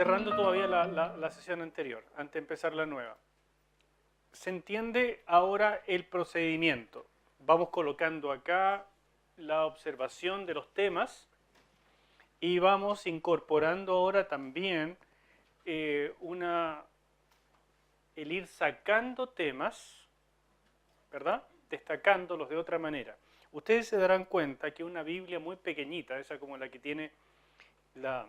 cerrando todavía la sesión anterior, antes de empezar la nueva. ¿Se entiende ahora el procedimiento? Vamos colocando acá la observación de los temas y vamos incorporando ahora también el ir sacando temas, ¿verdad? Destacándolos de otra manera. Ustedes se darán cuenta que una Biblia muy pequeñita, esa como la que tiene la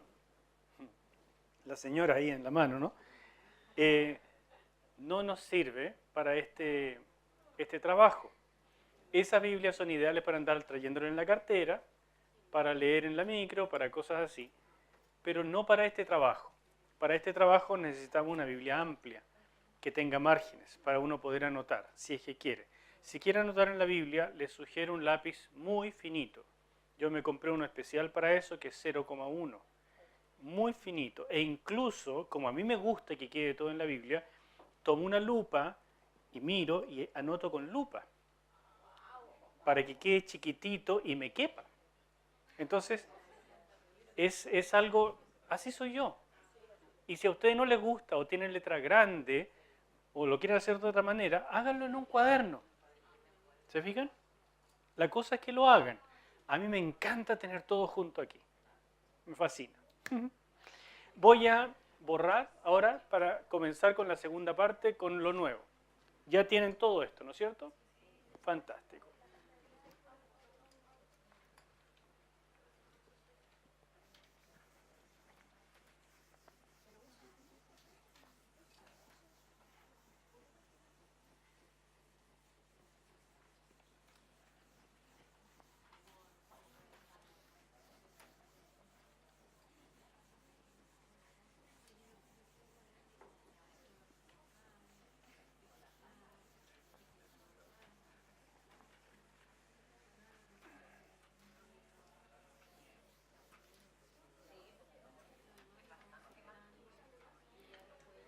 señora ahí en la mano, ¿no? No nos sirve para este trabajo. Esas Biblias son ideales para andar trayéndolo en la cartera, para leer en la micro, para cosas así, pero no para este trabajo. Para este trabajo necesitamos una Biblia amplia, que tenga márgenes, para uno poder anotar, si es que quiere. Si quiere anotar en la Biblia, les sugiero un lápiz muy finito. Yo me compré uno especial para eso, que es 0,1. Muy finito. E incluso, como a mí me gusta que quede todo en la Biblia, tomo una lupa y miro y anoto con lupa, para que quede chiquitito y me quepa. Entonces, es algo, así soy yo. Y si a ustedes no les gusta o tienen letra grande o lo quieren hacer de otra manera, háganlo en un cuaderno. ¿Se fijan? La cosa es que lo hagan. A mí me encanta tener todo junto aquí. Me fascina. Voy a borrar ahora para comenzar con la segunda parte, con lo nuevo. Ya tienen todo esto, ¿no es cierto? Fantástico.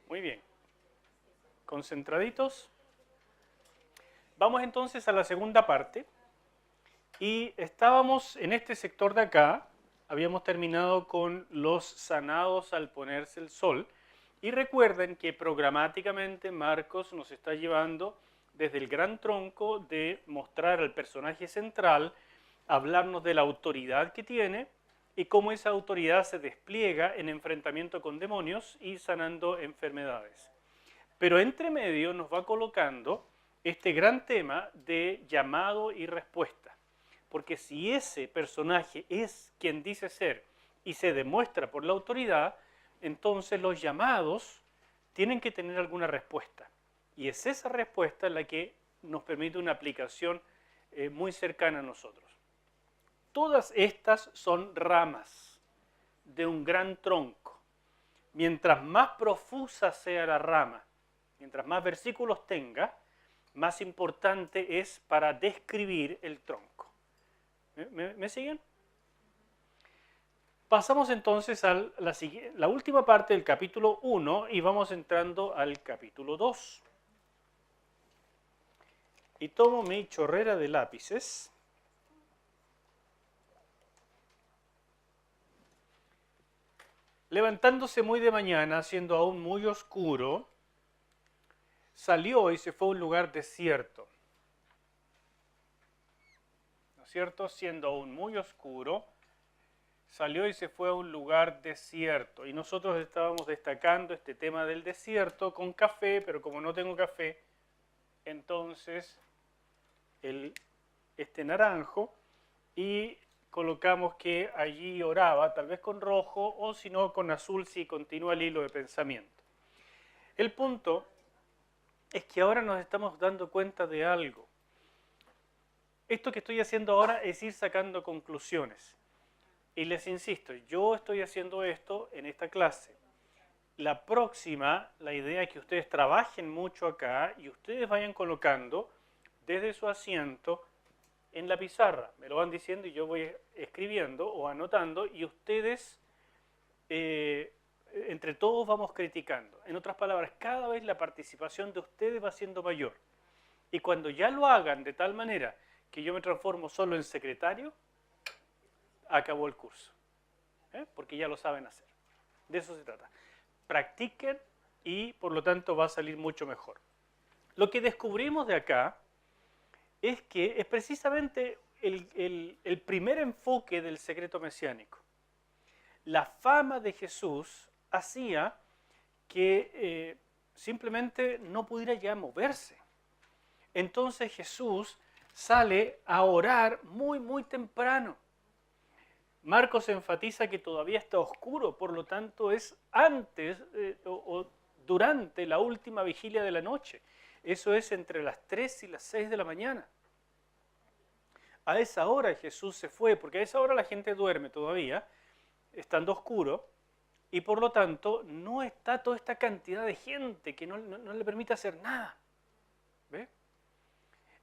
Muy bien. ¿Concentraditos? Vamos entonces a la segunda parte. Y estábamos en este sector de acá, habíamos terminado con los sanados al ponerse el sol. Y recuerden que programáticamente Marcos nos está llevando desde el gran tronco de mostrar al personaje central, hablarnos de la autoridad que tiene y cómo esa autoridad se despliega en enfrentamiento con demonios y sanando enfermedades. Pero entre medio nos va colocando este gran tema de llamado y respuesta. Porque si ese personaje es quien dice ser y se demuestra por la autoridad, entonces los llamados tienen que tener alguna respuesta. Y es esa respuesta la que nos permite una aplicación muy cercana a nosotros. Todas estas son ramas de un gran tronco. Mientras más profusa sea la rama, mientras más versículos tenga, más importante es para describir el tronco. ¿Me siguen? Pasamos entonces a la última parte del capítulo 1 y vamos entrando al capítulo 2. Y tomo mi chorrera de lápices. Levantándose muy de mañana, siendo aún muy oscuro, salió y se fue a un lugar desierto. ¿No es cierto? Siendo aún muy oscuro, salió y se fue a un lugar desierto. Y nosotros estábamos destacando este tema del desierto con café, pero como no tengo café, entonces este naranjo, y colocamos que allí oraba, tal vez con rojo, o si no con azul si continúa el hilo de pensamiento. El punto es que ahora nos estamos dando cuenta de algo. Esto que estoy haciendo ahora es ir sacando conclusiones. Y les insisto, yo estoy haciendo esto en esta clase. La próxima, la idea es que ustedes trabajen mucho acá y ustedes vayan colocando desde su asiento en la pizarra. Me lo van diciendo y yo voy escribiendo o anotando y ustedes, entre todos, vamos criticando. En otras palabras, cada vez la participación de ustedes va siendo mayor. Y cuando ya lo hagan de tal manera que yo me transformo solo en secretario, acabó el curso. Porque ya lo saben hacer. De eso se trata. practiquen y por lo tanto va a salir mucho mejor. Lo que descubrimos de acá es que es precisamente el primer enfoque del secreto mesiánico. La fama de Jesús hacía que simplemente no pudiera ya moverse. Entonces Jesús sale a orar muy, muy temprano. Marcos enfatiza que todavía está oscuro, por lo tanto es antes o durante la última vigilia de la noche. Eso es entre las 3 y las 6 de la mañana. A esa hora Jesús se fue, porque a esa hora la gente duerme todavía, estando oscuro, y por lo tanto no está toda esta cantidad de gente que no le permite hacer nada. ¿Ve?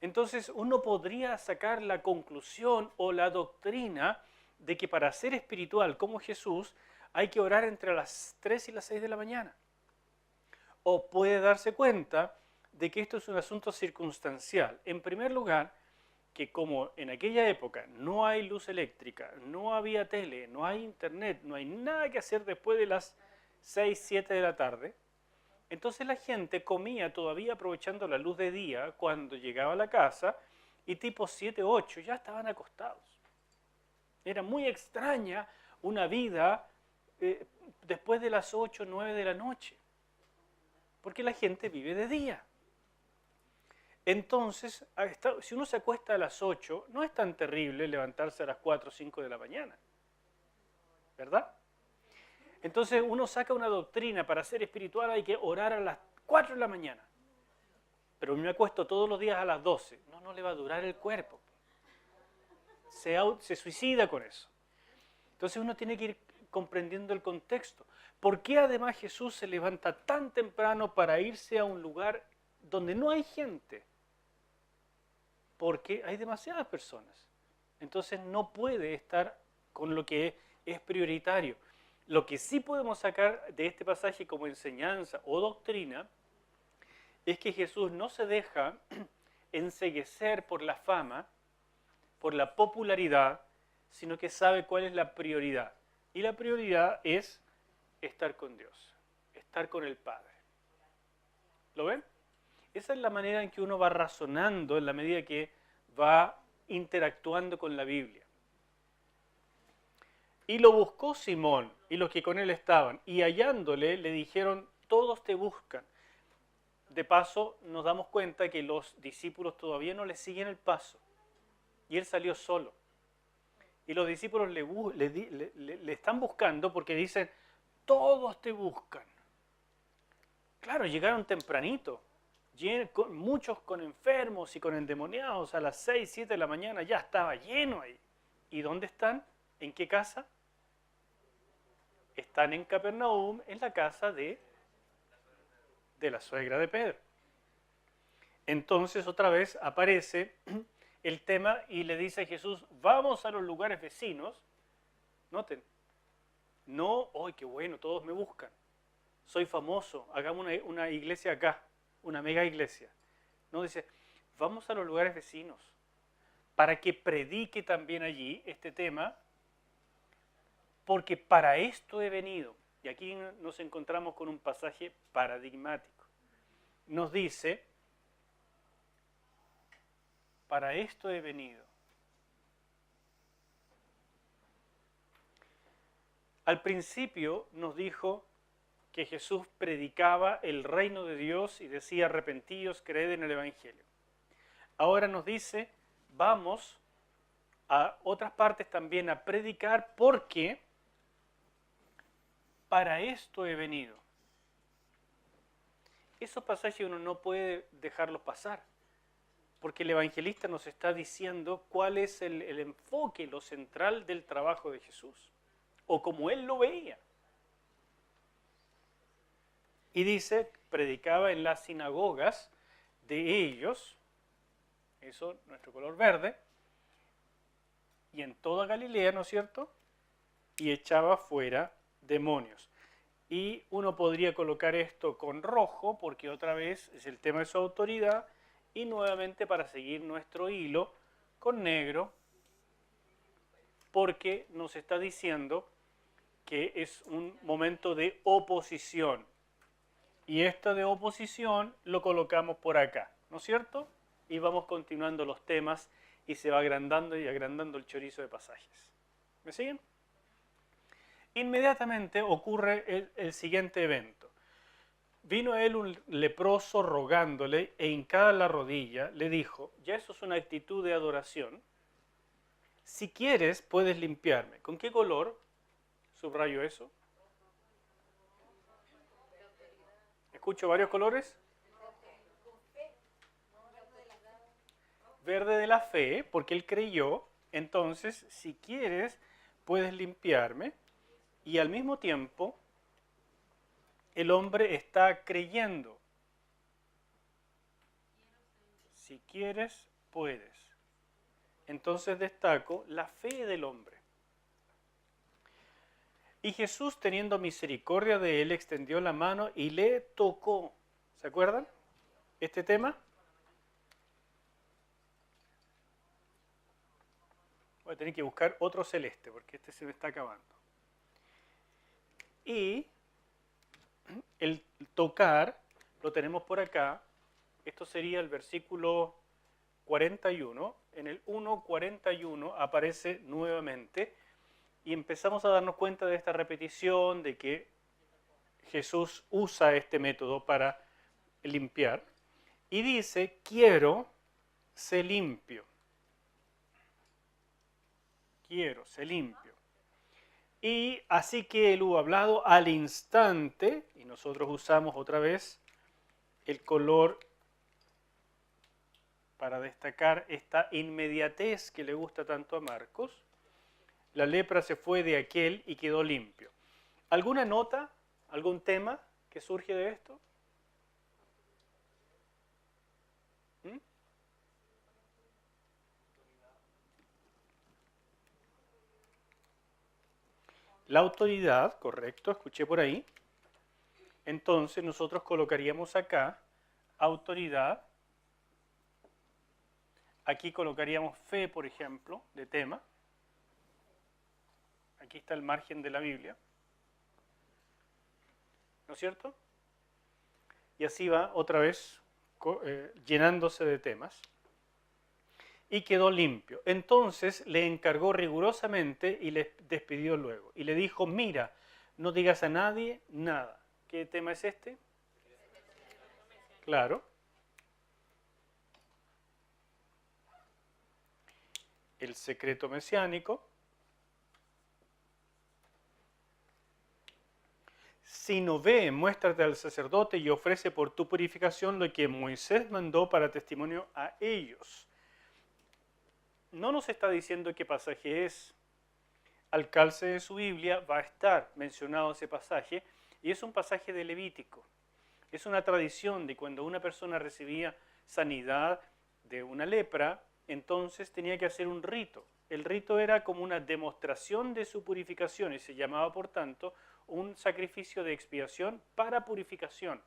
Entonces uno podría sacar la conclusión o la doctrina de que para ser espiritual como Jesús hay que orar entre las 3 y las 6 de la mañana. O puede darse cuenta de que esto es un asunto circunstancial. En primer lugar, que como en aquella época no hay luz eléctrica, no había tele, no hay internet, no hay nada que hacer después de las 6, 7 de la tarde, entonces la gente comía todavía aprovechando la luz de día cuando llegaba a la casa y tipo 7, 8 ya estaban acostados. Era muy extraña una vida después de las 8, 9 de la noche, porque la gente vive de día. Entonces, si uno se acuesta a las 8, no es tan terrible levantarse a las 4 o 5 de la mañana, ¿verdad? Entonces uno saca una doctrina: para ser espiritual hay que orar a las 4 de la mañana. Pero me acuesto todos los días a las 12. No le va a durar el cuerpo. Se suicida con eso. Entonces uno tiene que ir comprendiendo el contexto. ¿Por qué además Jesús se levanta tan temprano para irse a un lugar donde no hay gente? Porque hay demasiadas personas. Entonces no puede estar con lo que es prioritario. Lo que sí podemos sacar de este pasaje como enseñanza o doctrina es que Jesús no se deja enceguecer por la fama, por la popularidad, sino que sabe cuál es la prioridad. Y la prioridad es estar con Dios, estar con el Padre. ¿Lo ven? Esa es la manera en que uno va razonando en la medida que va interactuando con la Biblia. Y lo buscó Simón y los que con él estaban, y hallándole le dijeron: todos te buscan. De paso nos damos cuenta que los discípulos todavía no le siguen el paso, y él salió solo. Y los discípulos le están buscando porque dicen: todos te buscan. Claro, llegaron tempranito, muchos con enfermos y con endemoniados, a las 6, 7 de la mañana ya estaba lleno ahí. ¿Y dónde están? ¿En qué casa? Están en Capernaum, en la casa de la suegra de Pedro. Entonces otra vez aparece el tema y le dice a Jesús: vamos a los lugares vecinos. Noten, no, ¡ay, qué bueno! Todos me buscan, soy famoso, hagamos una iglesia acá, una mega iglesia. No, dice: vamos a los lugares vecinos para que predique también allí este tema, porque para esto he venido. Y aquí nos encontramos con un pasaje paradigmático. Nos dice: para esto he venido. Al principio nos dijo que Jesús predicaba el reino de Dios y decía: arrepentíos, creed en el Evangelio. Ahora nos dice: vamos a otras partes también a predicar, porque para esto he venido. Esos pasajes uno no puede dejarlos pasar, porque el evangelista nos está diciendo cuál es el enfoque, lo central del trabajo de Jesús, o como él lo veía. Y dice: predicaba en las sinagogas de ellos, eso, nuestro color verde, y en toda Galilea, ¿no es cierto? Y echaba fuera demonios. Y uno podría colocar esto con rojo, porque otra vez es el tema de su autoridad, y nuevamente, para seguir nuestro hilo, con negro, porque nos está diciendo que es un momento de oposición. Y esta de oposición lo colocamos por acá, ¿no es cierto? Y vamos continuando los temas y se va agrandando y agrandando el chorizo de pasajes. ¿Me siguen? Inmediatamente ocurre el siguiente evento. Vino a él un leproso rogándole e hincada la rodilla le dijo, ya eso es una actitud de adoración, si quieres puedes limpiarme. ¿Con qué color? Subrayo eso. ¿Escucho varios colores? Verde de la fe, porque él creyó, entonces si quieres puedes limpiarme, y al mismo tiempo el hombre está creyendo. Si quieres, puedes. Entonces destaco la fe del hombre. Y Jesús, teniendo misericordia de él, extendió la mano y le tocó. ¿Se acuerdan este tema? Voy a tener que buscar otro celeste porque este se me está acabando. Y el tocar lo tenemos por acá. Esto sería el versículo 41. En el 1:41 aparece nuevamente y empezamos a darnos cuenta de esta repetición, de que Jesús usa este método para limpiar. Y dice, quiero, sé limpio. Quiero, sé limpio. Y así que él hubo hablado al instante, y nosotros usamos otra vez el color para destacar esta inmediatez que le gusta tanto a Marcos. La lepra se fue de aquel y quedó limpio. ¿Alguna nota, algún tema que surge de esto? ¿Mm? La autoridad, correcto, escuché por ahí. Entonces nosotros colocaríamos acá autoridad. Aquí colocaríamos fe, por ejemplo, de tema. Aquí está el margen de la Biblia. ¿No es cierto? Y así va otra vez llenándose de temas. Y quedó limpio. Entonces le encargó rigurosamente y le despidió luego. Y le dijo, mira, no digas a nadie nada. ¿Qué tema es este? Claro. El secreto mesiánico. Sino ve, muéstrate al sacerdote y ofrece por tu purificación lo que Moisés mandó para testimonio a ellos. No nos está diciendo qué pasaje es. Al calce de su Biblia va a estar mencionado ese pasaje y es un pasaje de Levítico. Es una tradición de cuando una persona recibía sanidad de una lepra, entonces tenía que hacer un rito. El rito era como una demostración de su purificación y se llamaba, por tanto, un sacrificio de expiación para purificación.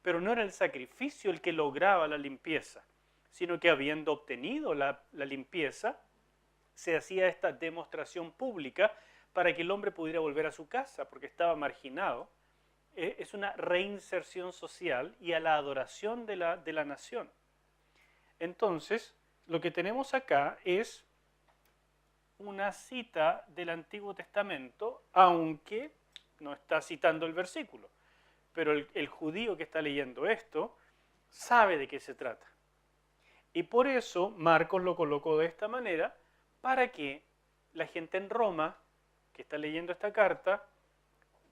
Pero no era el sacrificio el que lograba la limpieza, sino que habiendo obtenido la limpieza, se hacía esta demostración pública para que el hombre pudiera volver a su casa, porque estaba marginado. Es una reinserción social y a la adoración de la nación. Entonces, lo que tenemos acá es una cita del Antiguo Testamento, aunque no está citando el versículo. Pero el judío que está leyendo esto sabe de qué se trata. Y por eso Marcos lo colocó de esta manera, para que la gente en Roma, que está leyendo esta carta,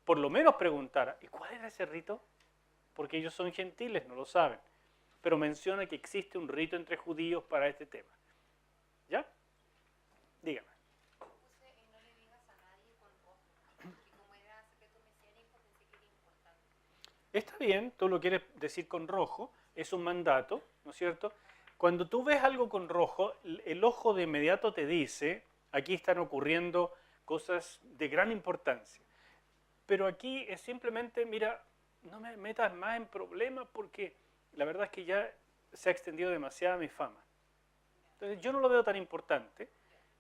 por lo menos preguntara, ¿y cuál era ese rito? Porque ellos son gentiles, no lo saben. Pero menciona que existe un rito entre judíos para este tema. ¿Ya? Dígame. Está bien, tú lo quieres decir con rojo, es un mandato, ¿no es cierto? Cuando tú ves algo con rojo, el ojo de inmediato te dice, aquí están ocurriendo cosas de gran importancia. Pero aquí es simplemente, mira, no me metas más en problemas porque la verdad es que ya se ha extendido demasiada mi fama. Entonces yo no lo veo tan importante,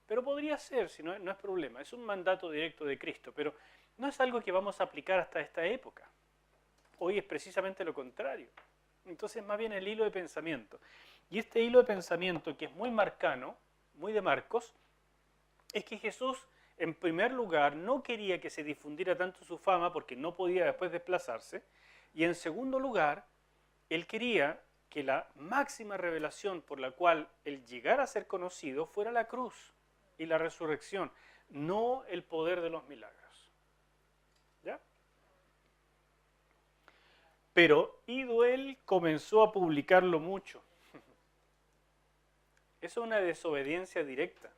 pero podría ser, si no, no es problema. Es un mandato directo de Cristo, pero no es algo que vamos a aplicar hasta esta época. Hoy es precisamente lo contrario. Entonces, más bien el hilo de pensamiento. Y este hilo de pensamiento, que es muy marcano, muy de Marcos, es que Jesús, en primer lugar, no quería que se difundiera tanto su fama porque no podía después desplazarse. Y en segundo lugar, él quería que la máxima revelación por la cual él llegara a ser conocido fuera la cruz y la resurrección, no el poder de los milagros. ¿Ya? Pero ido él, comenzó a publicarlo mucho. Eso es una desobediencia directa.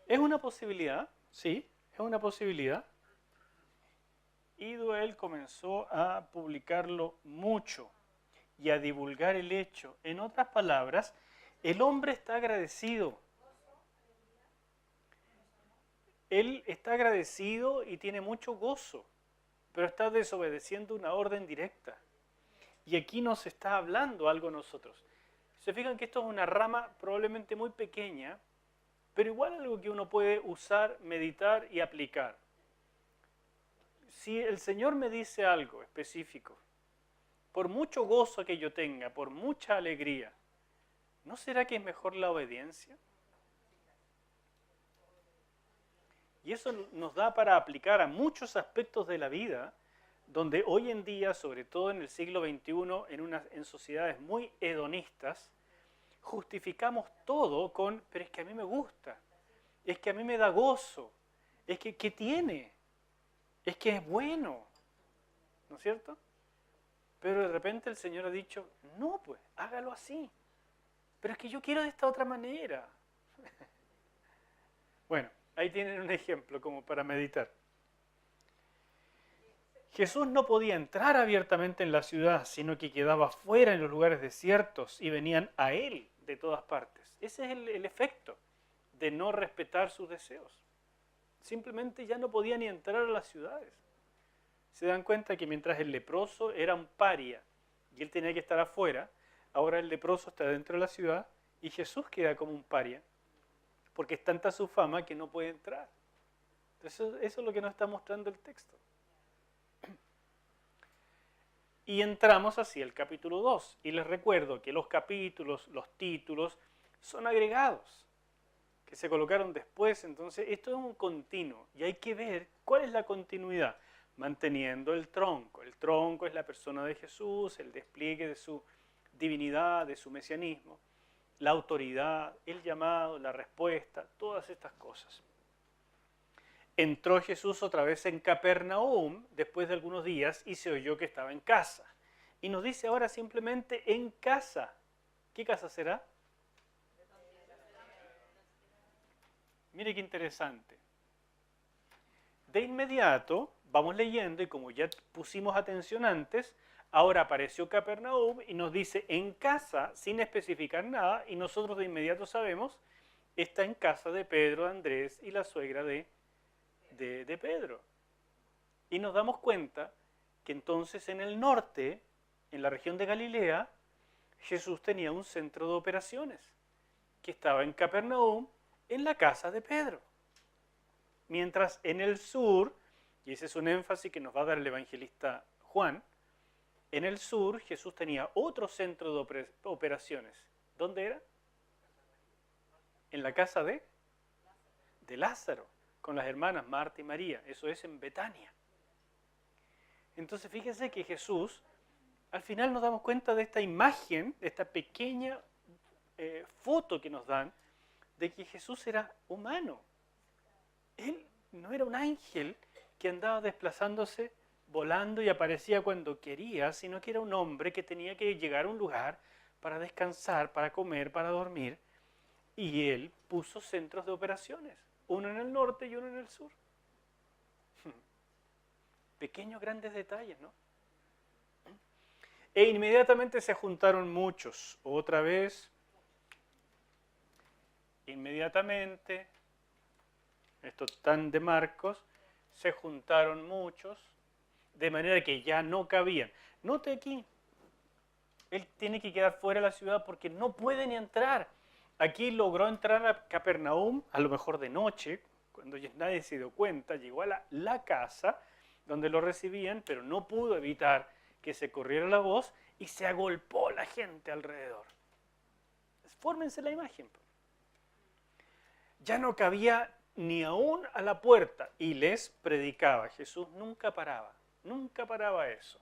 ¿Es una posibilidad? Sí, es una posibilidad. Ido él, comenzó a publicarlo mucho y a divulgar el hecho. En otras palabras, el hombre está agradecido. Él está agradecido y tiene mucho gozo, pero está desobedeciendo una orden directa. Y aquí nos está hablando algo a nosotros. Se fijan que esto es una rama probablemente muy pequeña, pero igual algo que uno puede usar, meditar y aplicar. Si el Señor me dice algo específico, por mucho gozo que yo tenga, por mucha alegría, ¿no será que es mejor la obediencia? Y eso nos da para aplicar a muchos aspectos de la vida, donde hoy en día, sobre todo en el siglo XXI, en sociedades muy hedonistas, justificamos todo con, pero es que a mí me gusta, es que a mí me da gozo, es que ¿qué tiene? Es que es bueno, ¿no es cierto? Pero de repente el Señor ha dicho, no, pues, hágalo así, pero es que yo quiero de esta otra manera. Bueno, ahí tienen un ejemplo como para meditar. Jesús no podía entrar abiertamente en la ciudad, sino que quedaba fuera en los lugares desiertos y venían a Él de todas partes. Ese es el efecto de no respetar sus deseos. Simplemente ya no podía ni entrar a las ciudades. Se dan cuenta que mientras el leproso era un paria y él tenía que estar afuera, ahora el leproso está dentro de la ciudad y Jesús queda como un paria, porque es tanta su fama que no puede entrar. Entonces, eso es lo que nos está mostrando el texto. Y entramos así al capítulo 2. Y les recuerdo que los capítulos, los títulos, son agregados, que se colocaron después. Entonces, esto es un continuo. Y hay que ver cuál es la continuidad. Manteniendo el tronco. El tronco es la persona de Jesús, el despliegue de su divinidad, de su mesianismo, la autoridad, el llamado, la respuesta, todas estas cosas. Entró Jesús otra vez en Capernaum después de algunos días y se oyó que estaba en casa. Y nos dice ahora simplemente en casa. ¿Qué casa será? Mire qué interesante. De inmediato vamos leyendo y como ya pusimos atención antes, ahora apareció Capernaum y nos dice en casa sin especificar nada y nosotros de inmediato sabemos está en casa de Pedro, Andrés y la suegra de Pedro. Y nos damos cuenta que entonces en el norte, en la región de Galilea, Jesús tenía un centro de operaciones que estaba en Capernaum, en la casa de Pedro. Mientras en el sur, y ese es un énfasis que nos va a dar el evangelista Juan, en el sur Jesús tenía otro centro de operaciones. ¿Dónde era? En la casa de Lázaro, con las hermanas Marta y María. Eso es en Betania. Entonces fíjense que Jesús, al final nos damos cuenta de esta imagen, de esta pequeña foto que nos dan, de que Jesús era humano. Él no era un ángel que andaba desplazándose, volando y aparecía cuando quería, sino que era un hombre que tenía que llegar a un lugar para descansar, para comer, para dormir. Y él puso centros de operaciones, uno en el norte y uno en el sur. Pequeños, grandes detalles, ¿no? E inmediatamente se juntaron muchos. Otra vez, inmediatamente, esto tan de Marcos, se juntaron muchos, de manera que ya no cabían. Note aquí, él tiene que quedar fuera de la ciudad porque no puede ni entrar. Aquí logró entrar a Capernaum, a lo mejor de noche, Cuando ya nadie se dio cuenta, llegó a la casa donde lo recibían, pero no pudo evitar que se corriera la voz y se agolpó la gente alrededor. Fórmense la imagen. Ya no cabía ni aún a la puerta y les predicaba. Jesús nunca paraba eso.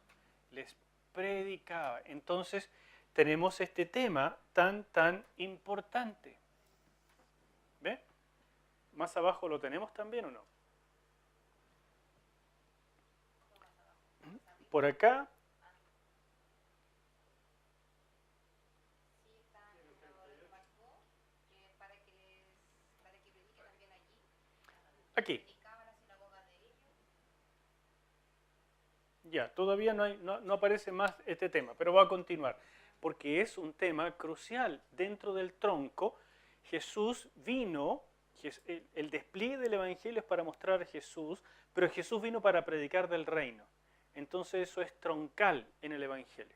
Les predicaba. Entonces tenemos este tema tan importante. ¿Ve? Más abajo lo tenemos también o no. Por acá. Aquí. Ya, todavía no aparece más este tema, pero va a continuar, porque es un tema crucial. Dentro del tronco, Jesús vino, el despliegue del Evangelio es para mostrar a Jesús, pero Jesús vino para predicar del reino. Entonces eso es troncal en el Evangelio.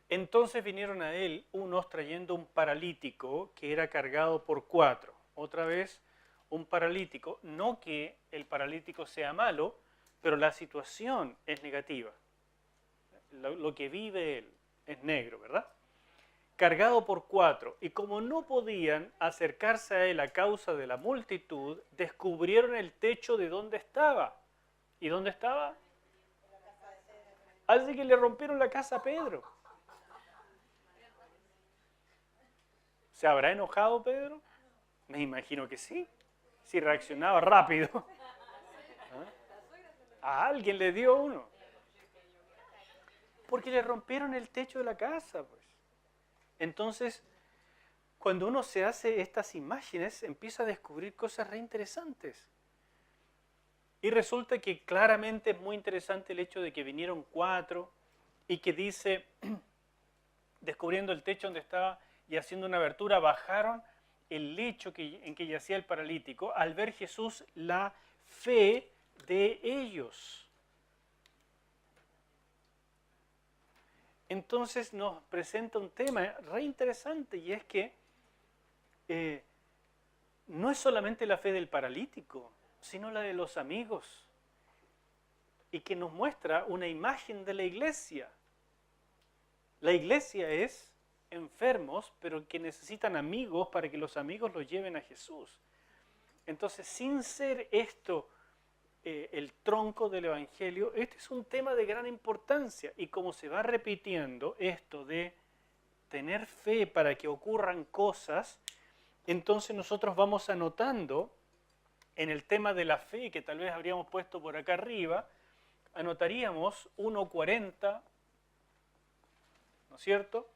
Entonces vinieron a él unos trayendo un paralítico que era cargado por 4. Otra vez, un paralítico. No que el paralítico sea malo, pero la situación es negativa. Lo que vive él es negro, ¿verdad? Cargado por 4. Y como no podían acercarse a él a causa de la multitud, descubrieron el techo de dónde estaba. ¿Y dónde estaba? Así que le rompieron la casa a Pedro. ¿Se habrá enojado Pedro? Me imagino que sí. Si reaccionaba rápido. ¿Ah? A alguien le dio uno. Porque le rompieron el techo de la casa, pues. Entonces, cuando uno se hace estas imágenes, empieza a descubrir cosas re interesantes. Y resulta que claramente es muy interesante el hecho de que vinieron 4 y que dice, descubriendo el techo donde estaba y haciendo una abertura, bajaron el lecho en que yacía el paralítico. Al ver Jesús la fe de ellos. Entonces nos presenta un tema re interesante y es que no es solamente la fe del paralítico, sino la de los amigos. Y que nos muestra una imagen de la iglesia. La iglesia es enfermos, pero que necesitan amigos para que los amigos los lleven a Jesús. Entonces, sin ser esto el tronco del Evangelio, este es un tema de gran importancia. Y como se va repitiendo esto de tener fe para que ocurran cosas, entonces nosotros vamos anotando en el tema de la fe, que tal vez habríamos puesto por acá arriba, anotaríamos 1.40, ¿no es cierto?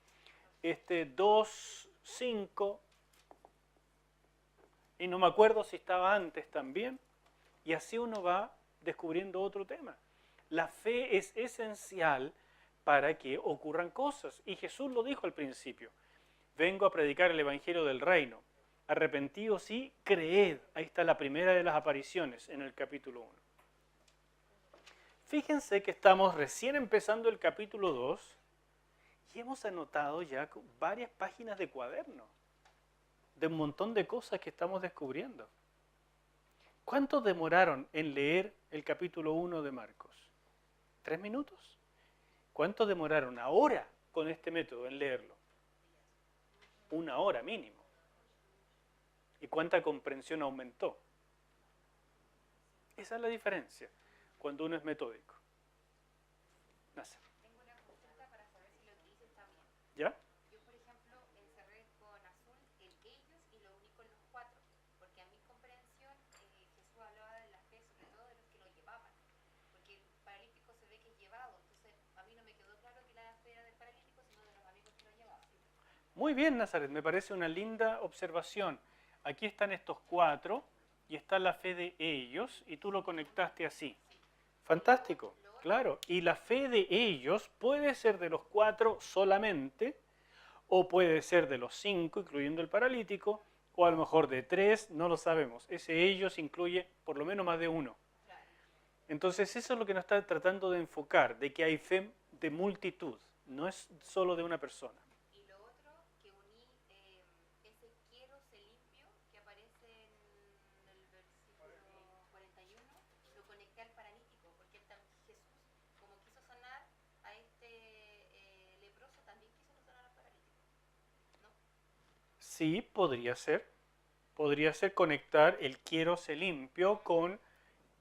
2.5, y no me acuerdo si estaba antes también, y así uno va descubriendo otro tema. La fe es esencial para que ocurran cosas, y Jesús lo dijo al principio, vengo a predicar el Evangelio del Reino, arrepentidos y creed. Ahí está la primera de las apariciones en el capítulo 1. Fíjense que estamos recién empezando el capítulo 2 y hemos anotado ya varias páginas de cuaderno de un montón de cosas que estamos descubriendo. ¿Cuánto demoraron en leer el capítulo 1 de Marcos? ¿3 minutos? ¿Cuánto demoraron ahora con este método en leerlo? 1 hora mínimo. ¿Y cuánta comprensión aumentó? Esa es la diferencia cuando uno es metódico. Nasser. Tengo una consulta para saber si lo que hice está bien. ¿Ya? Yo, por ejemplo, encerré con azul el ellos y lo uní con los 4, porque a mi comprensión Jesús hablaba de la fe, sobre todo de los que lo llevaban, porque el paralítico se ve que es llevado, entonces a mí no me quedó claro que la fe era del paralítico, sino de los amigos que lo llevaban. Muy bien, Nazaret, me parece una linda observación. Aquí están estos 4 y está la fe de ellos y tú lo conectaste así. Fantástico, claro. Y la fe de ellos puede ser de los 4 solamente o puede ser de los 5, incluyendo el paralítico, o a lo mejor de 3, no lo sabemos. Ese ellos incluye por lo menos más de 1. Entonces eso es lo que nos está tratando de enfocar, de que hay fe de multitud, no es solo de una persona. Y lo otro, que uní ese quiero se limpio que aparece Sí, podría ser. Podría ser conectar el quiero ser limpio con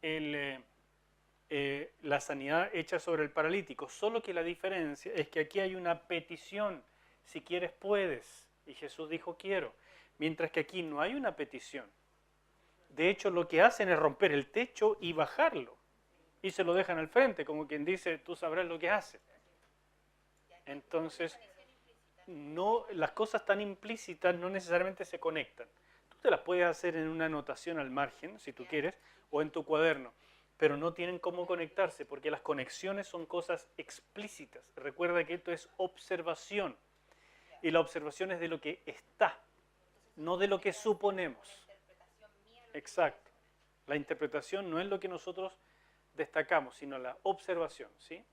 el, la sanidad hecha sobre el paralítico. Solo que la diferencia es que aquí hay una petición. Si quieres, puedes. Y Jesús dijo quiero. Mientras que aquí no hay una petición. De hecho, lo que hacen es romper el techo y bajarlo. Y se lo dejan al frente, como quien dice, tú sabrás lo que haces. Entonces, no, las cosas tan implícitas no necesariamente se conectan. Tú te las puedes hacer en una anotación al margen, si tú quieres, o en tu cuaderno, pero no tienen cómo conectarse porque las conexiones son cosas explícitas. Recuerda que esto es observación y la observación es de lo que está, no de lo que suponemos. Exacto. La interpretación no es lo que nosotros destacamos, sino la observación, ¿sí?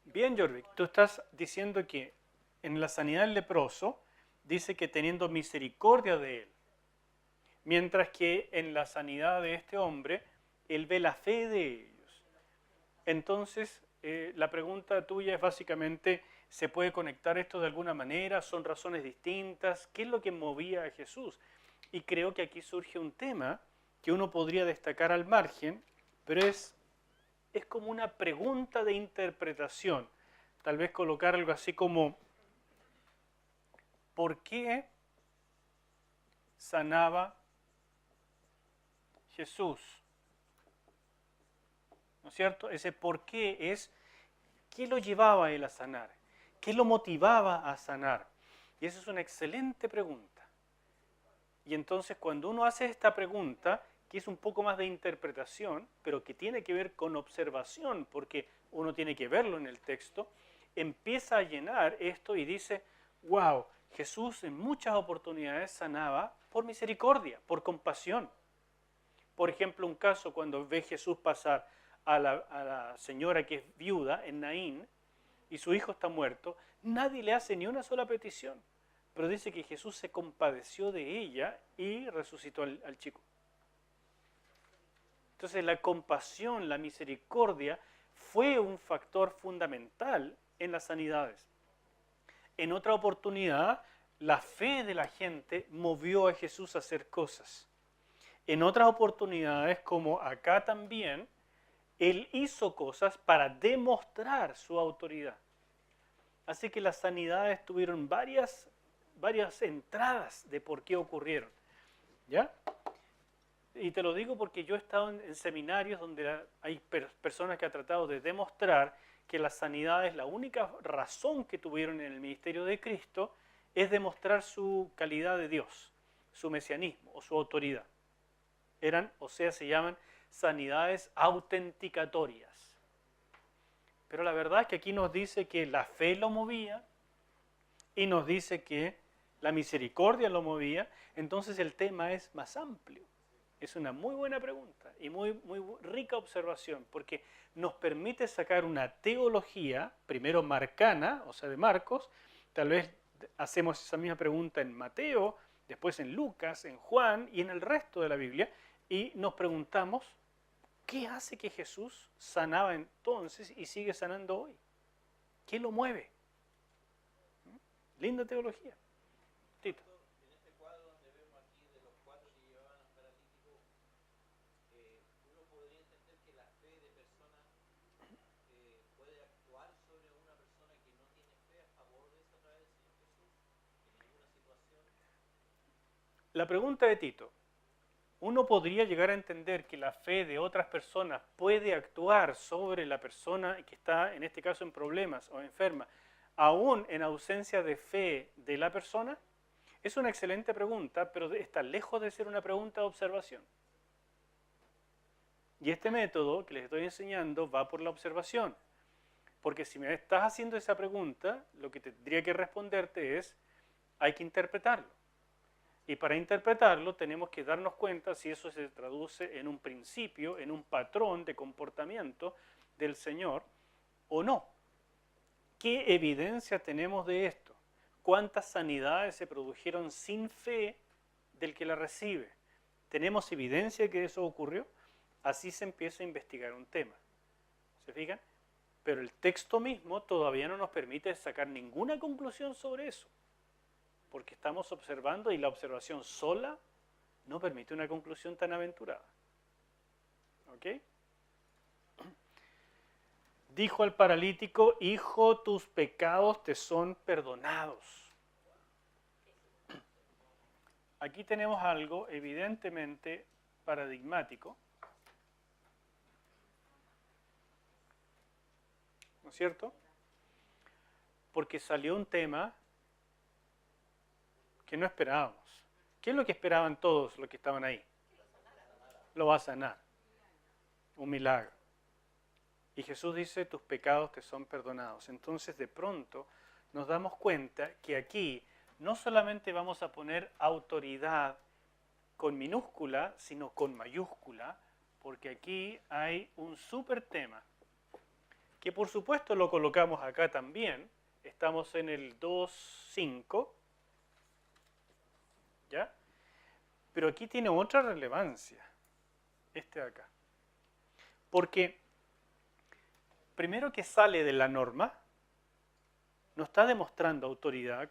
Bien, Jorvik, tú estás diciendo que en la sanidad del leproso dice que teniendo misericordia de él, mientras que en la sanidad de este hombre, él ve la fe de ellos. Entonces, la pregunta tuya es básicamente, ¿se puede conectar esto de alguna manera? ¿Son razones distintas? ¿Qué es lo que movía a Jesús? Y creo que aquí surge un tema que uno podría destacar al margen, pero es como una pregunta de interpretación. Tal vez colocar algo así como, ¿por qué sanaba Jesús? ¿No es cierto? Ese por qué es, ¿qué lo llevaba a él a sanar? ¿Qué lo motivaba a sanar? Y esa es una excelente pregunta. Y entonces cuando uno hace esta pregunta, que es un poco más de interpretación, pero que tiene que ver con observación, porque uno tiene que verlo en el texto, empieza a llenar esto y dice, wow, Jesús en muchas oportunidades sanaba por misericordia, por compasión. Por ejemplo, un caso cuando ve Jesús pasar a la señora que es viuda en Naín y su hijo está muerto, nadie le hace ni una sola petición, pero dice que Jesús se compadeció de ella y resucitó al chico. Entonces la compasión, la misericordia fue un factor fundamental en las sanidades. En otra oportunidad, la fe de la gente movió a Jesús a hacer cosas. En otras oportunidades, como acá también, Él hizo cosas para demostrar su autoridad. Así que las sanidades tuvieron varias entradas de por qué ocurrieron. ¿Ya? Y te lo digo porque yo he estado en seminarios donde hay personas que han tratado de demostrar que las sanidades, la única razón que tuvieron en el ministerio de Cristo es demostrar su calidad de Dios, su mesianismo o su autoridad. O sea, se llaman sanidades autenticatorias. Pero la verdad es que aquí nos dice que la fe lo movía y nos dice que la misericordia lo movía, entonces el tema es más amplio. Es una muy buena pregunta y muy rica observación, porque nos permite sacar una teología, primero marcana, o sea, de Marcos, tal vez hacemos esa misma pregunta en Mateo, después en Lucas, en Juan y en el resto de la Biblia, y nos preguntamos, ¿qué hace que Jesús sanaba entonces y sigue sanando hoy? ¿Qué lo mueve? Linda teología. Tito. La pregunta de Tito, uno podría llegar a entender que la fe de otras personas puede actuar sobre la persona que está, en este caso, en problemas o enferma, aún en ausencia de fe de la persona. Es una excelente pregunta, pero está lejos de ser una pregunta de observación. Y este método que les estoy enseñando va por la observación. Porque si me estás haciendo esa pregunta, lo que tendría que responderte es, hay que interpretarlo. Y para interpretarlo tenemos que darnos cuenta si eso se traduce en un principio, en un patrón de comportamiento del Señor, o no? ¿Qué evidencia tenemos de esto? ¿Cuántas sanidades se produjeron sin fe del que la recibe? ¿Tenemos evidencia de que eso ocurrió? Así se empieza a investigar un tema. ¿Se fijan? Pero el texto mismo todavía no nos permite sacar ninguna conclusión sobre eso, porque estamos observando y la observación sola no permite una conclusión tan aventurada. ¿Ok? Dijo al paralítico: hijo, tus pecados te son perdonados. Aquí tenemos algo evidentemente paradigmático, ¿no es cierto? Porque salió un tema que no esperábamos. ¿Qué es lo que esperaban todos los que estaban ahí? Lo va a sanar. Un milagro. Y Jesús dice: tus pecados te son perdonados. Entonces de pronto nos damos cuenta que aquí no solamente vamos a poner autoridad con minúscula, sino con mayúscula, porque aquí hay un súper tema, que por supuesto lo colocamos acá también. Estamos en el 2.5, ¿ya? Pero aquí tiene otra relevancia, este de acá. Porque primero que sale de la norma, no está demostrando autoridad,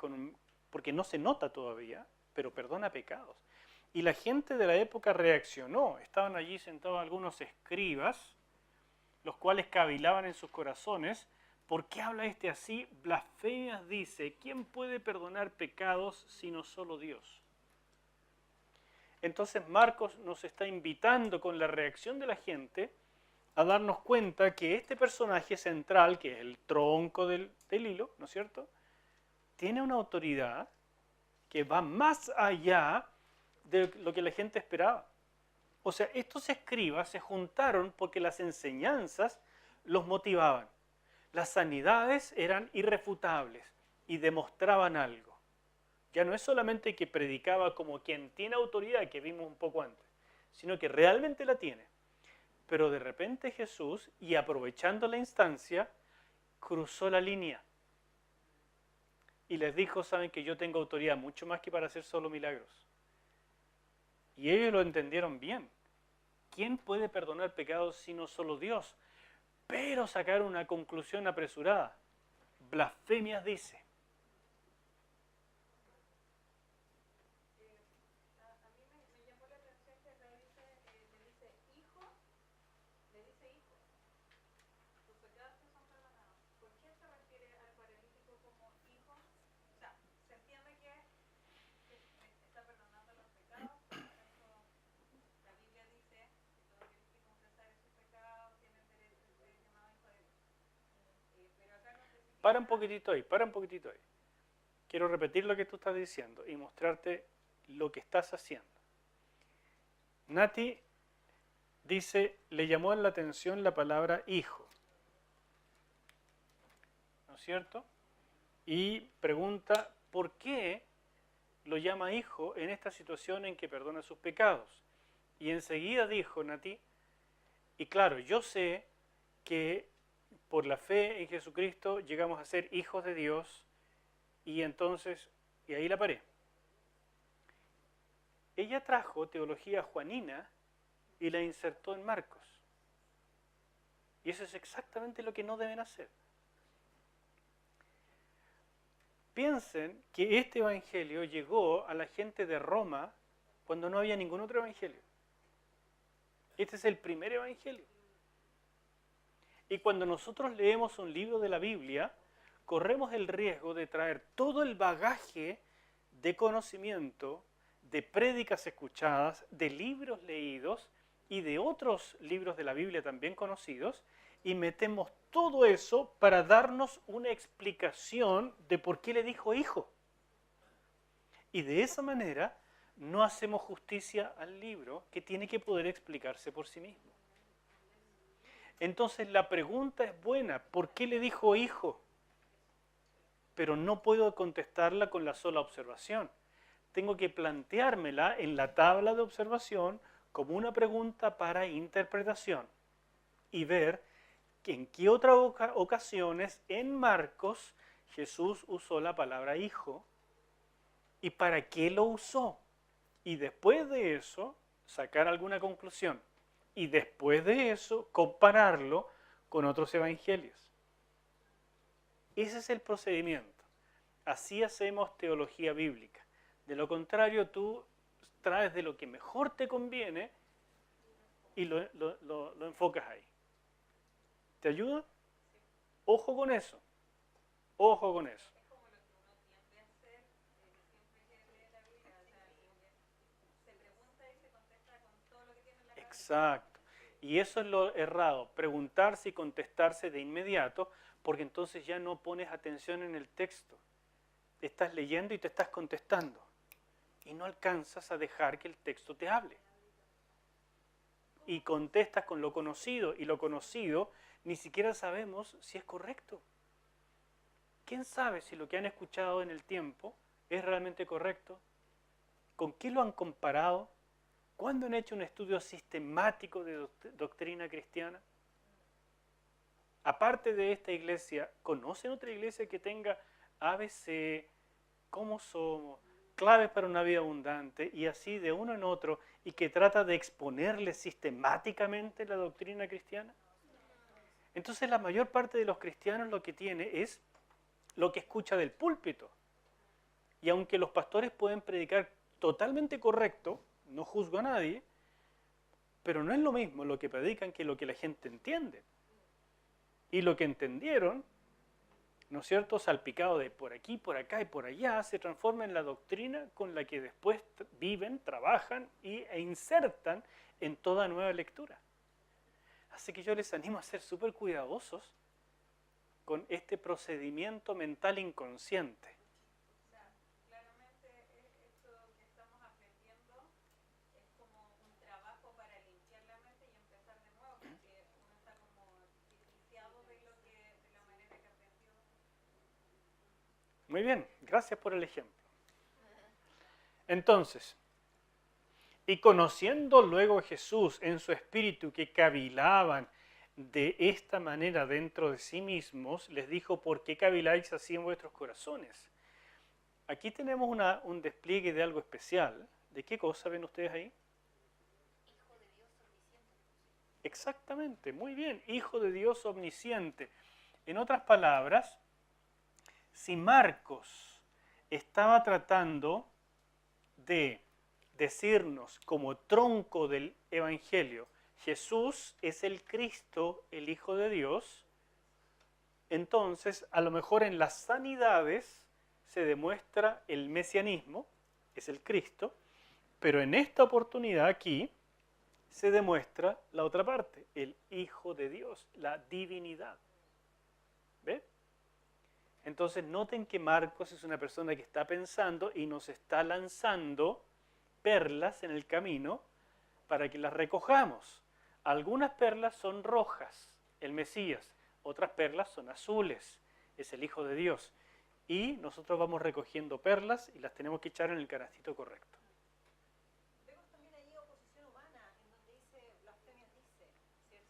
porque no se nota todavía, pero perdona pecados. Y la gente de la época reaccionó. Estaban allí sentados algunos escribas, los cuales cavilaban en sus corazones: ¿por qué habla este así? Blasfemias dice. ¿Quién puede perdonar pecados sino solo Dios? Entonces Marcos nos está invitando con la reacción de la gente a darnos cuenta que este personaje central, que es el tronco del hilo, ¿no es cierto?, tiene una autoridad que va más allá de lo que la gente esperaba. O sea, estos escribas se juntaron porque las enseñanzas los motivaban. Las sanidades eran irrefutables y demostraban algo. Ya no es solamente que predicaba como quien tiene autoridad, que vimos un poco antes, sino que realmente la tiene. Pero de repente Jesús, y aprovechando la instancia, cruzó la línea y les dijo: saben que yo tengo autoridad mucho más que para hacer solo milagros. Y ellos lo entendieron bien. ¿Quién puede perdonar pecados sino solo Dios? Pero sacaron una conclusión apresurada. Blasfemias dice. Para un poquitito ahí, para un poquitito ahí. Quiero repetir lo que tú estás diciendo y mostrarte lo que estás haciendo. Nati dice: le llamó la atención la palabra hijo, ¿no es cierto? Y pregunta: ¿por qué lo llama hijo en esta situación en que perdona sus pecados? Y enseguida dijo Nati: y claro, yo sé que por la fe en Jesucristo llegamos a ser hijos de Dios. Y entonces, y ahí la paré. Ella trajo teología juanina y la insertó en Marcos. Y eso es exactamente lo que no deben hacer. Piensen que este evangelio llegó a la gente de Roma cuando no había ningún otro evangelio. Este es el primer evangelio. Y cuando nosotros leemos un libro de la Biblia, corremos el riesgo de traer todo el bagaje de conocimiento, de prédicas escuchadas, de libros leídos y de otros libros de la Biblia también conocidos, y metemos todo eso para darnos una explicación de por qué le dijo hijo. Y de esa manera no hacemos justicia al libro, que tiene que poder explicarse por sí mismo. Entonces la pregunta es buena: ¿por qué le dijo hijo? Pero no puedo contestarla con la sola observación. Tengo que planteármela en la tabla de observación como una pregunta para interpretación y ver ¿En qué otras ocasiones en Marcos Jesús usó la palabra hijo? ¿Y para qué lo usó? Y después de eso, sacar alguna conclusión. Y después de eso, compararlo con otros evangelios. Ese es el procedimiento. Así hacemos teología bíblica. De lo contrario, tú traes de lo que mejor te conviene y lo enfocas ahí. ¿Te ayuda? Ojo con eso. Ojo con eso. Es como lo que uno tiende a hacer siempre que lee la Biblia, o sea, se pregunta y se contesta con todo lo que tiene en la cabeza. Exacto. Y eso es lo errado, preguntarse y contestarse de inmediato, porque entonces ya no pones atención en el texto. Estás leyendo y te estás contestando. Y no alcanzas a dejar que el texto te hable. Y contestas con lo conocido, y lo conocido ni siquiera sabemos si es correcto. ¿Quién sabe si lo que han escuchado en el tiempo es realmente correcto? ¿Con qué lo han comparado? ¿Cuándo han hecho un estudio sistemático de doctrina cristiana? Aparte de esta iglesia, ¿conocen otra iglesia que tenga ABC, cómo somos, claves para una vida abundante y así de uno en otro y que trata de exponerle sistemáticamente la doctrina cristiana? Entonces la mayor parte de los cristianos lo que tiene es lo que escucha del púlpito. Y aunque los pastores pueden predicar totalmente correcto, no juzgo a nadie, pero no es lo mismo lo que predican que lo que la gente entiende. Y lo que entendieron, ¿no es cierto?, salpicado de por aquí, por acá y por allá, se transforma en la doctrina con la que después viven, trabajan e insertan en toda nueva lectura. Así que yo les animo a ser súper cuidadosos con este procedimiento mental inconsciente. O sea, claramente esto que estamos aprendiendo es como un trabajo para limpiar la mente y empezar de nuevo, porque uno está como desquiciado de la manera que aprendió. Muy bien, gracias por el ejemplo. Entonces, y conociendo luego a Jesús en su espíritu que cavilaban de esta manera dentro de sí mismos, les dijo, ¿por qué caviláis así en vuestros corazones? Aquí tenemos un despliegue de algo especial. ¿De qué cosa ven ustedes ahí? Hijo de Dios omnisciente. Exactamente, muy bien, Hijo de Dios omnisciente. En otras palabras, si Marcos estaba tratando de decirnos como tronco del Evangelio, Jesús es el Cristo, el Hijo de Dios, entonces a lo mejor en las sanidades se demuestra el mesianismo, es el Cristo, pero en esta oportunidad aquí se demuestra la otra parte, el Hijo de Dios, la divinidad. ¿Ve? Entonces noten que Marcos es una persona que está pensando y nos está lanzando perlas en el camino para que las recojamos. Algunas perlas son rojas, el Mesías, otras perlas son azules, es el Hijo de Dios. Y nosotros vamos recogiendo perlas y las tenemos que echar en el canastito correcto. Vemos también ahí oposición humana, en donde dice blasfemias dice, ¿cierto?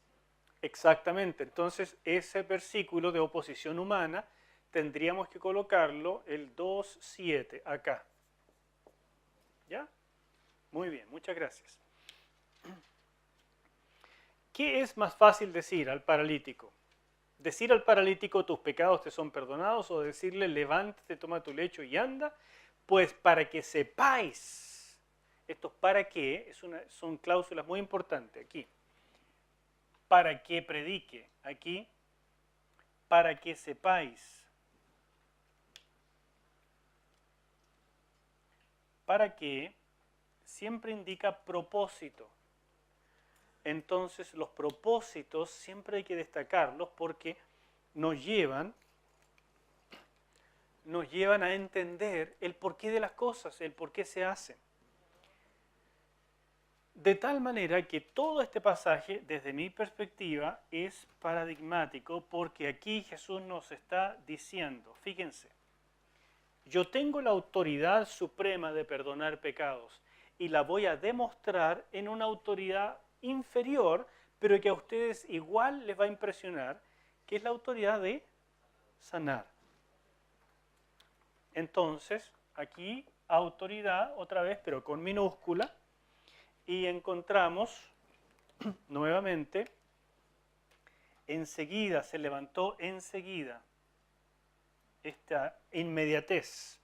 Exactamente, entonces ese versículo de oposición humana tendríamos que colocarlo el 2:7 acá. ¿Ya? Muy bien, muchas gracias. ¿Qué es más fácil decir al paralítico? ¿Decir al paralítico tus pecados te son perdonados o decirle levántate, toma tu lecho y anda? Pues para que sepáis, estos para qué son cláusulas muy importantes aquí. Para que predique, aquí, para que sepáis. Para que siempre indica propósito. Entonces los propósitos siempre hay que destacarlos porque nos llevan a entender el porqué de las cosas, el por qué se hacen. De tal manera que todo este pasaje, desde mi perspectiva, es paradigmático porque aquí Jesús nos está diciendo, fíjense, yo tengo la autoridad suprema de perdonar pecados y la voy a demostrar en una autoridad inferior pero que a ustedes igual les va a impresionar, que es la autoridad de sanar. Entonces, aquí autoridad, otra vez, pero con minúscula, y encontramos nuevamente, enseguida, se levantó enseguida, esta inmediatez.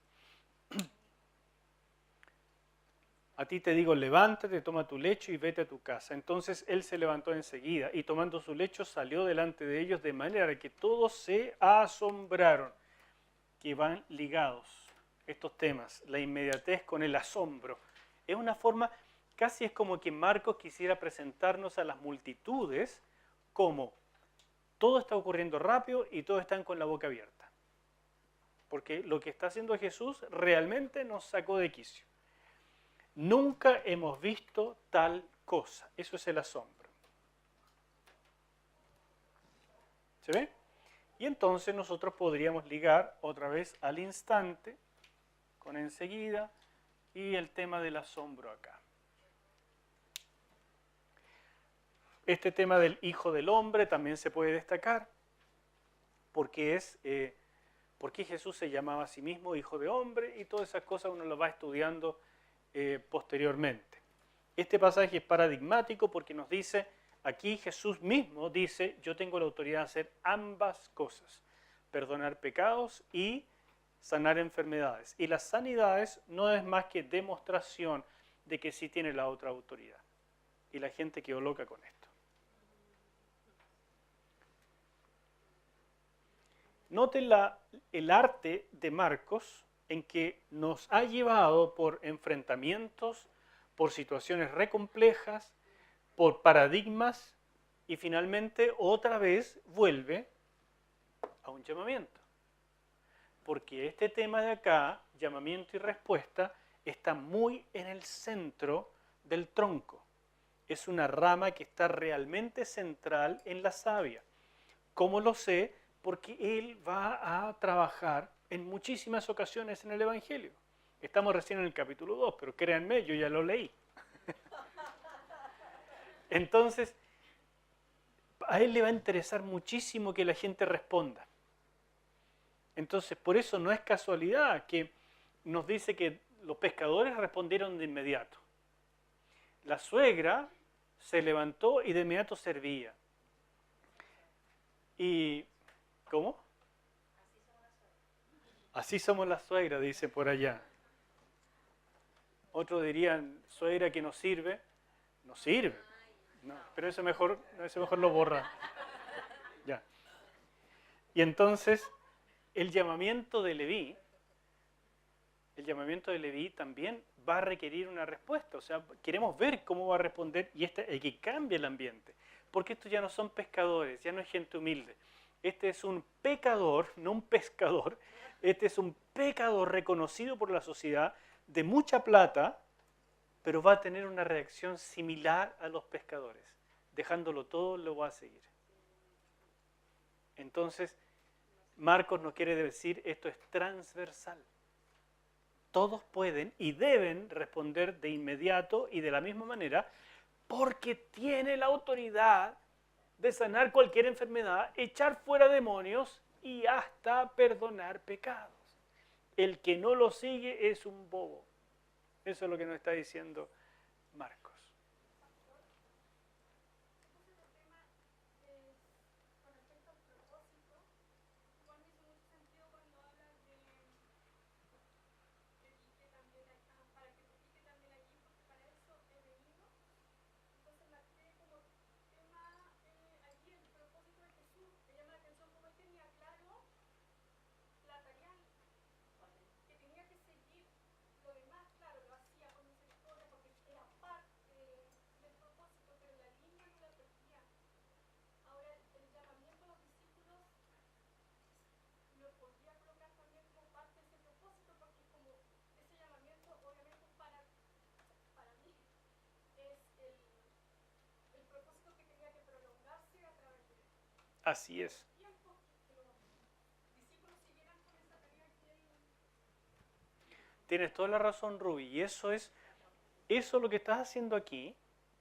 A ti te digo, levántate, toma tu lecho y vete a tu casa. Entonces él se levantó enseguida y tomando su lecho salió delante de ellos de manera que todos se asombraron. Que van ligados estos temas, la inmediatez con el asombro. Es una forma, casi es como que Marcos quisiera presentarnos a las multitudes como todo está ocurriendo rápido y todos están con la boca abierta. Porque lo que está haciendo Jesús realmente nos sacó de quicio. Nunca hemos visto tal cosa. Eso es el asombro. ¿Se ve? Y entonces nosotros podríamos ligar otra vez al instante, con enseguida, y el tema del asombro acá. Este tema del Hijo del Hombre también se puede destacar, porque porque Jesús se llamaba a sí mismo Hijo de Hombre, y todas esas cosas uno lo va estudiando posteriormente. Este pasaje es paradigmático porque nos dice, aquí Jesús mismo dice, yo tengo la autoridad de hacer ambas cosas, perdonar pecados y sanar enfermedades. Y las sanidades no es más que demostración de que sí tiene la otra autoridad. Y la gente quedó loca con esto. Noten el arte de Marcos en que nos ha llevado por enfrentamientos, por situaciones re complejas, por paradigmas y finalmente otra vez vuelve a un llamamiento. Porque este tema de acá, llamamiento y respuesta, está muy en el centro del tronco. Es una rama que está realmente central en la savia. ¿Cómo lo sé? Porque él va a trabajar en muchísimas ocasiones en el Evangelio. Estamos recién en el capítulo 2, pero créanme, yo ya lo leí. Entonces, a él le va a interesar muchísimo que la gente responda. Entonces, por eso no es casualidad que nos dice que los pescadores respondieron de inmediato. La suegra se levantó y de inmediato servía. Y, ¿cómo? Así somos las suegras, dice por allá. Otros dirían, suegra que no sirve. No sirve. No, pero eso mejor lo borra. Ya. Y entonces, el llamamiento de Leví también va a requerir una respuesta. O sea, queremos ver cómo va a responder y que cambie el ambiente. Porque estos ya no son pescadores, ya no es gente humilde. Este es un pecador, no un pescador. Este es un pecador reconocido por la sociedad de mucha plata, pero va a tener una reacción similar a los pescadores. Dejándolo todo, lo va a seguir. Entonces, Marcos nos quiere decir, esto es transversal. Todos pueden y deben responder de inmediato y de la misma manera, porque tiene la autoridad de sanar cualquier enfermedad, echar fuera demonios y hasta perdonar pecados. El que no lo sigue es un bobo. Eso es lo que nos está diciendo Marcos. Así es. Tienes toda la razón, Ruby. Y eso lo que estás haciendo aquí,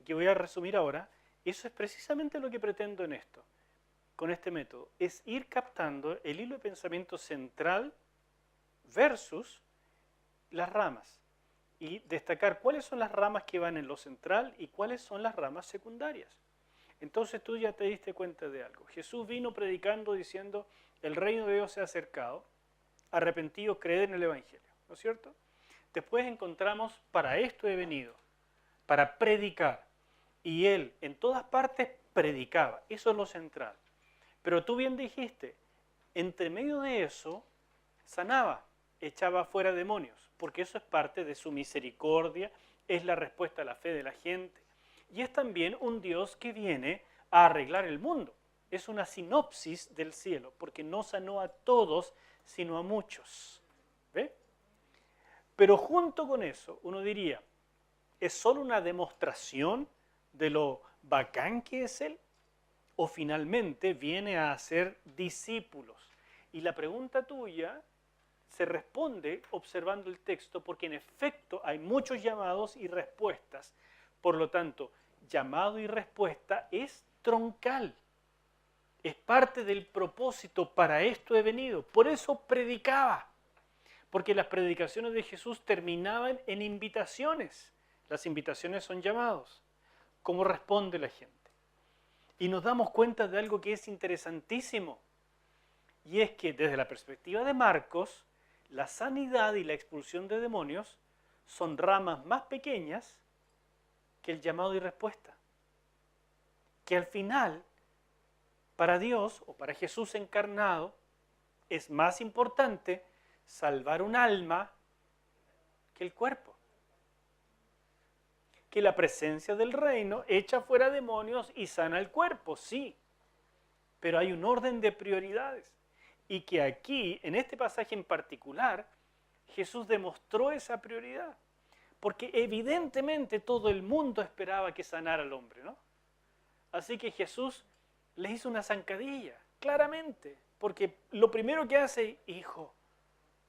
que voy a resumir ahora, Eso es precisamente lo que pretendo en esto, con este método, es ir captando el hilo de pensamiento central versus las ramas y destacar cuáles son las ramas que van en lo central y cuáles son las ramas secundarias. Entonces tú ya te diste cuenta de algo. Jesús vino predicando diciendo, el reino de Dios se ha acercado, arrepentidos, creed en el Evangelio, ¿no es cierto? Después encontramos, para esto he venido, para predicar. Y Él en todas partes predicaba, eso es lo central. Pero tú bien dijiste, entre medio de eso, sanaba, echaba fuera demonios, porque eso es parte de su misericordia, es la respuesta a la fe de la gente. Y es también un Dios que viene a arreglar el mundo. Es una sinopsis del cielo, porque no sanó a todos, sino a muchos. ¿Ve? Pero junto con eso, uno diría, ¿es solo una demostración de lo bacán que es Él? ¿O finalmente viene a hacer discípulos? Y la pregunta tuya se responde observando el texto, porque en efecto hay muchos llamados y respuestas. Por lo tanto, llamado y respuesta es troncal. Es parte del propósito, para esto he venido. Por eso predicaba. Porque las predicaciones de Jesús terminaban en invitaciones. Las invitaciones son llamados. ¿Cómo responde la gente? Y nos damos cuenta de algo que es interesantísimo. Y es que desde la perspectiva de Marcos, la sanidad y la expulsión de demonios son ramas más pequeñas que el llamado y respuesta. Que al final, para Dios o para Jesús encarnado, es más importante salvar un alma que el cuerpo. Que la presencia del reino echa fuera demonios y sana el cuerpo, sí. Pero hay un orden de prioridades. Y que aquí, en este pasaje en particular, Jesús demostró esa prioridad. Porque evidentemente todo el mundo esperaba que sanara al hombre, ¿no? Así que Jesús les hizo una zancadilla, claramente. Porque lo primero que hace, hijo,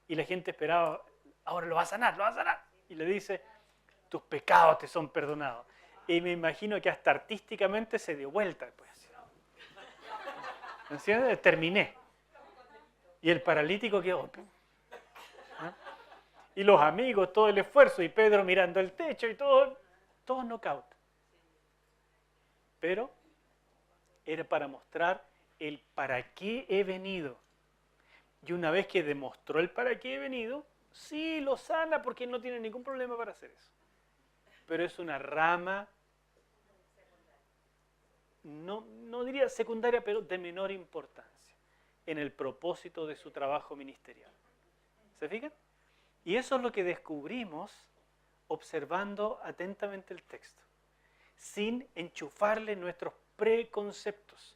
y la gente esperaba, ahora lo va a sanar, lo va a sanar. Y le dice, tus pecados te son perdonados. Y me imagino que hasta artísticamente se dio vuelta después. ¿Entiendes? Terminé. Y el paralítico quedó. ¿Ah? Y los amigos, todo el esfuerzo, y Pedro mirando el techo y todo knockout. Pero era para mostrar el para qué he venido. Y una vez que demostró el para qué he venido, sí lo sana porque no tiene ningún problema para hacer eso. Pero es una rama, no diría secundaria, pero de menor importancia en el propósito de su trabajo ministerial. ¿Se fijan? Y eso es lo que descubrimos observando atentamente el texto, sin enchufarle nuestros preconceptos.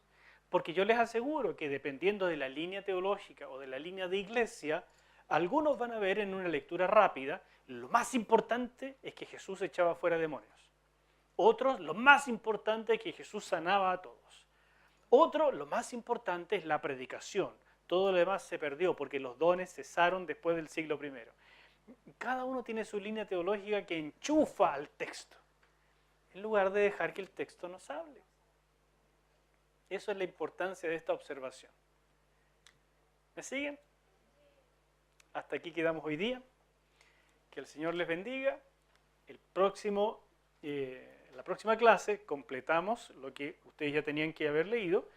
Porque yo les aseguro que dependiendo de la línea teológica o de la línea de iglesia, algunos van a ver en una lectura rápida, lo más importante es que Jesús echaba fuera demonios. Otros, lo más importante es que Jesús sanaba a todos. Otro, lo más importante es la predicación. Todo lo demás se perdió porque los dones cesaron después del siglo I. Cada uno tiene su línea teológica que enchufa al texto, en lugar de dejar que el texto nos hable. Eso es la importancia de esta observación. ¿Me siguen? Hasta aquí quedamos hoy día. Que el Señor les bendiga. La próxima clase completamos lo que ustedes ya tenían que haber leído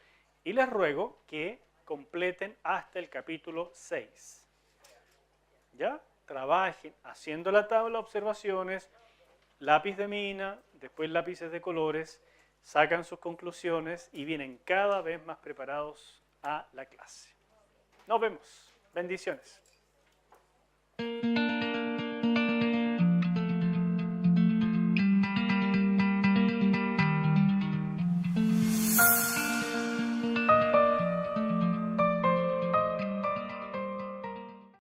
y les ruego que completen hasta el capítulo 6. ¿Ya? Trabajen haciendo la tabla de observaciones, lápiz de mina, después lápices de colores, sacan sus conclusiones y vienen cada vez más preparados a la clase. Nos vemos. Bendiciones.